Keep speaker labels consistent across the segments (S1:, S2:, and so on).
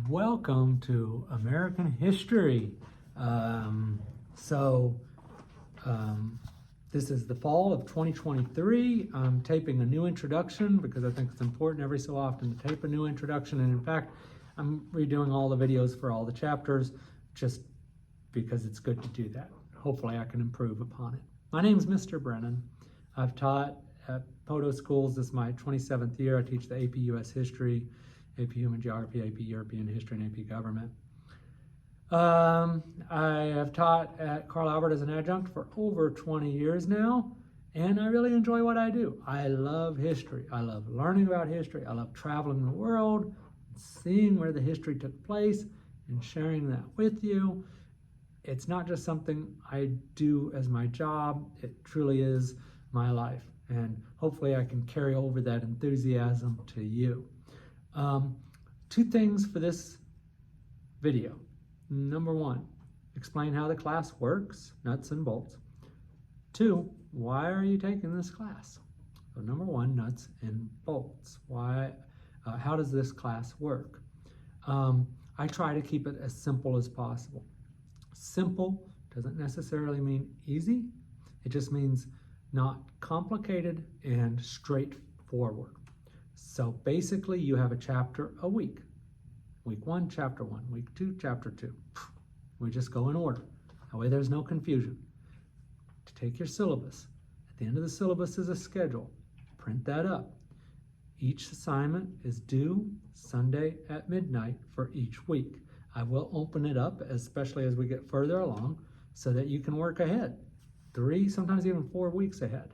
S1: Welcome to American history. This is the fall of 2023. I'm taping a new introduction because I think it's important every so often to tape a new introduction. And in fact, I'm redoing all the videos for all the chapters just because it's good to do that. Hopefully I can improve upon it. My name is Mr. Brennan. I've taught at Poto Schools. This is my 27th year. I teach the AP US History, AP Human Geography, AP European History, and AP Government. I have taught at Carl Albert as an adjunct for over 20 years now, and I really enjoy what I do. I love history. I love learning about history. I love traveling the world, seeing where the history took place, and sharing that with you. It's not just something I do as my job. It truly is my life, and hopefully I can carry over that enthusiasm to you. Two things for this video. Number one, explain how the class works, nuts and bolts. Two, why are you taking this class? So number one, nuts and bolts. Why? How does this class work? I try to keep it as simple as possible. Simple doesn't necessarily mean easy. It just means not complicated and straightforward. So basically you have a chapter a week. Week 1, chapter 1. Week 2, chapter 2. We just go in order. That way there's no confusion. To take your syllabus. At the end of the syllabus is a schedule. Print that up. Each assignment is due Sunday at midnight for each week. I will open it up, especially as we get further along, so that you can work ahead. 3, sometimes even 4 weeks ahead.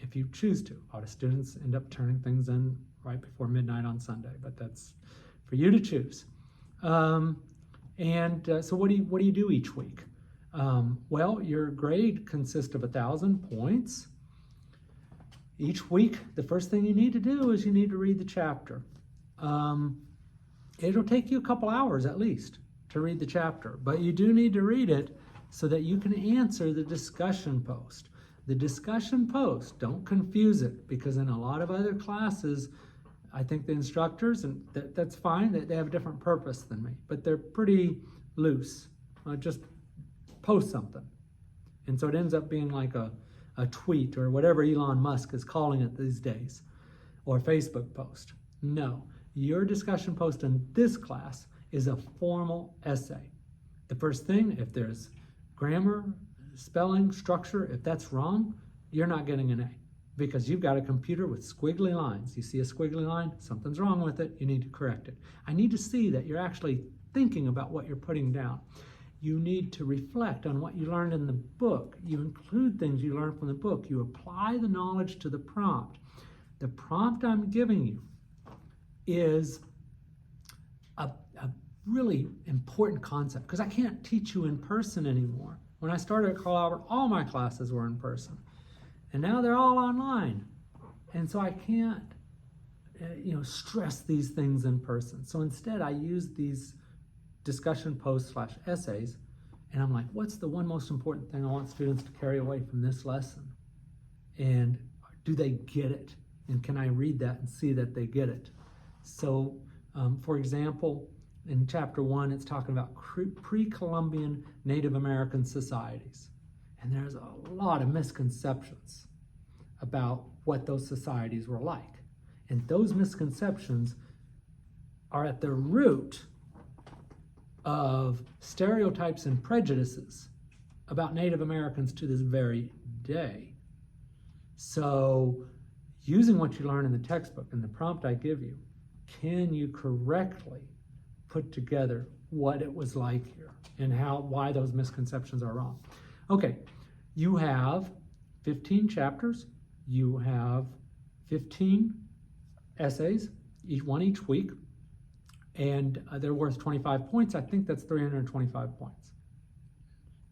S1: If you choose to. A lot of students end up turning things in right before midnight on Sunday, but that's for you to choose. So what do you do each week? Well, your grade consists of 1,000 points. Each week, the first thing you need to do is you need to read the chapter. It'll take you a couple hours at least to read the chapter, but you do need to read it so that you can answer the discussion post. The discussion post, don't confuse it, because in a lot of other classes, I think the instructors, and that's fine, they have a different purpose than me, but they're pretty loose. Just post something. And so it ends up being like a tweet or whatever Elon Musk is calling it these days, or a Facebook post. No, your discussion post in this class is a formal essay. The first thing, if there's grammar, spelling, structure, if that's wrong, you're not getting an A, because you've got a computer with squiggly lines. You see a squiggly line, something's wrong with it, you need to correct it. I need to see that you're actually thinking about what you're putting down. You need to reflect on what you learned in the book. You include things you learned from the book. You apply the knowledge to the prompt. The prompt I'm giving you is a really important concept, because I can't teach you in person anymore. When I started at Carl Albert, all my classes were in person. And now they're all online. And so I can't stress these things in person. So instead I use these discussion posts / essays, and I'm like, what's the one most important thing I want students to carry away from this lesson? And do they get it? And can I read that and see that they get it? So for example, in chapter 1, it's talking about pre-Columbian Native American societies. And there's a lot of misconceptions about what those societies were like. And those misconceptions are at the root of stereotypes and prejudices about Native Americans to this very day. So using what you learn in the textbook and the prompt I give you, can you correctly put together what it was like here and why those misconceptions are wrong? Okay, you have 15 chapters, you have 15 essays, each week, and they're worth 25 points. I think that's 325 points.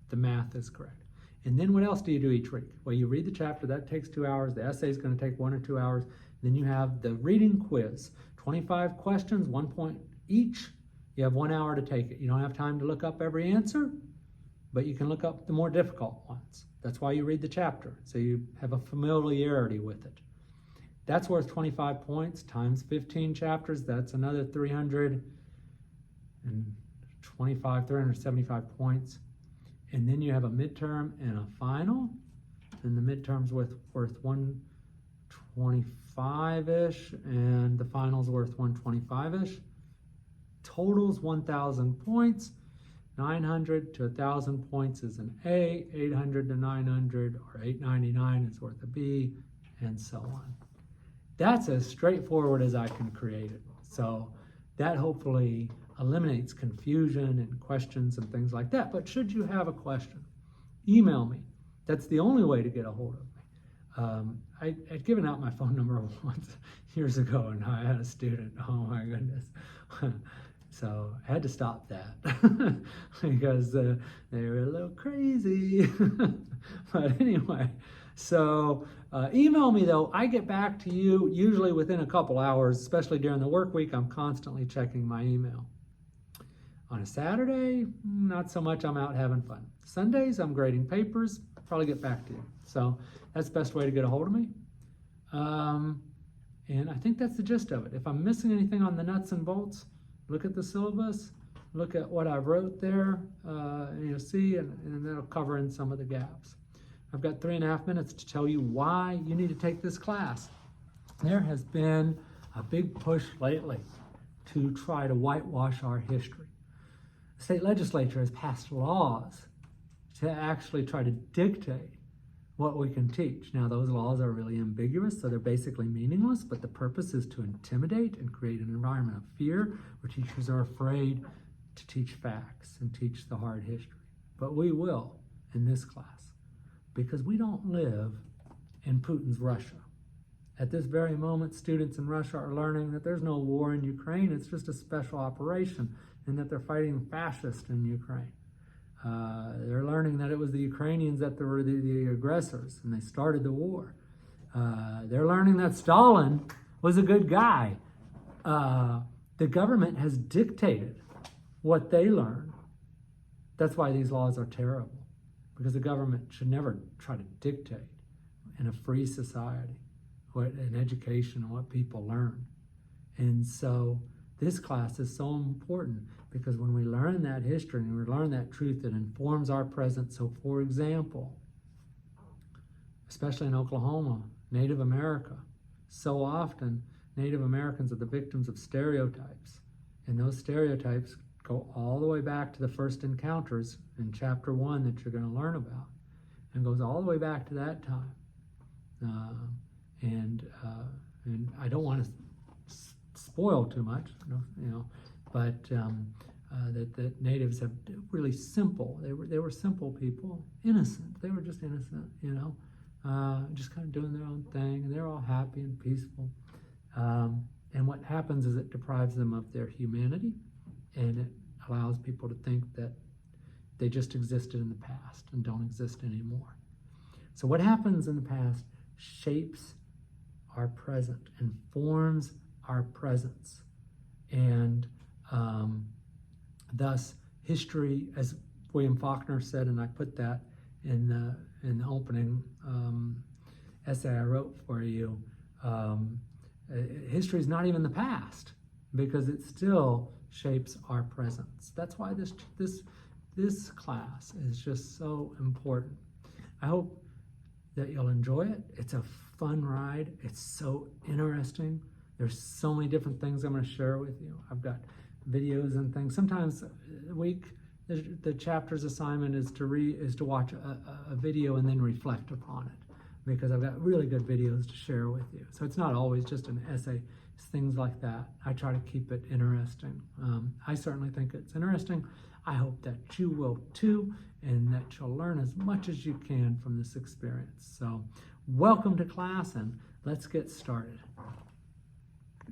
S1: The math is correct. And then what else do you do each week? Well, you read the chapter, that takes 2 hours. The essay is going to take 1 or 2 hours. Then you have the reading quiz, 25 questions, 1 point each. You have 1 hour to take it. You don't have time to look up every answer, but you can look up the more difficult ones. That's why you read the chapter, so you have a familiarity with it. That's worth 25 points times 15 chapters. That's another 300 and 375 points. And then you have a midterm and a final. And the midterm's worth 125-ish, and the final's worth 125-ish. Total's 1,000 points. 900 to 1,000 points is an A, 800 to 900 or 899 is worth a B, and so on. That's as straightforward as I can create it. So that hopefully eliminates confusion and questions and things like that. But should you have a question, email me. That's the only way to get a hold of me. I'd given out my phone number once years ago, and I had a student, oh my goodness. So I had to stop that because they were a little crazy. But anyway, so email me though. I get back to you usually within a couple hours, especially during the work week. I'm constantly checking my email. On a Saturday, not so much. I'm out having fun. Sundays, I'm grading papers. Probably get back to you. So that's the best way to get a hold of me. And I think that's the gist of it. If I'm missing anything on the nuts and bolts, look at the syllabus, look at what I wrote there, and you'll see, and that'll cover in some of the gaps. I've got 3.5 minutes to tell you why you need to take this class. There has been a big push lately to try to whitewash our history. The state legislature has passed laws to actually try to dictate what we can teach. Now, those laws are really ambiguous, so they're basically meaningless, but the purpose is to intimidate and create an environment of fear where teachers are afraid to teach facts and teach the hard history. But we will in this class, because we don't live in Putin's Russia. At this very moment, students in Russia are learning that there's no war in Ukraine, it's just a special operation, and that they're fighting fascists in Ukraine. They're learning that it was the Ukrainians that were the aggressors, and they started the war. They're learning that Stalin was a good guy. The government has dictated what they learn. That's why these laws are terrible, because the government should never try to dictate in a free society what an education and what people learn. And so this class is so important, because when we learn that history and we learn that truth, it informs our present. So for example, especially in Oklahoma, Native America, so often Native Americans are the victims of stereotypes. And those stereotypes go all the way back to the first encounters in chapter 1 that you're going to learn about, and goes all the way back to that time. And I don't want to spoil too much, but that natives have really simple. They were simple people, innocent. They were just innocent, just kind of doing their own thing, and they're all happy and peaceful. And what happens is it deprives them of their humanity, and it allows people to think that they just existed in the past and don't exist anymore. So what happens in the past shapes our present and forms our presence. And thus history, as William Faulkner said, and I put that in the opening essay I wrote for you, history is not even the past, because it still shapes our presence. That's why this class is just so important. I hope that you'll enjoy it. It's a fun ride. It's so interesting. There's so many different things I'm going to share with you. I've got videos and things. Sometimes a week, the chapter's assignment is to watch a video and then reflect upon it, because I've got really good videos to share with you. So it's not always just an essay. It's things like that. I try to keep it interesting. I certainly think it's interesting. I hope that you will too, and that you'll learn as much as you can from this experience. So welcome to class, and let's get started.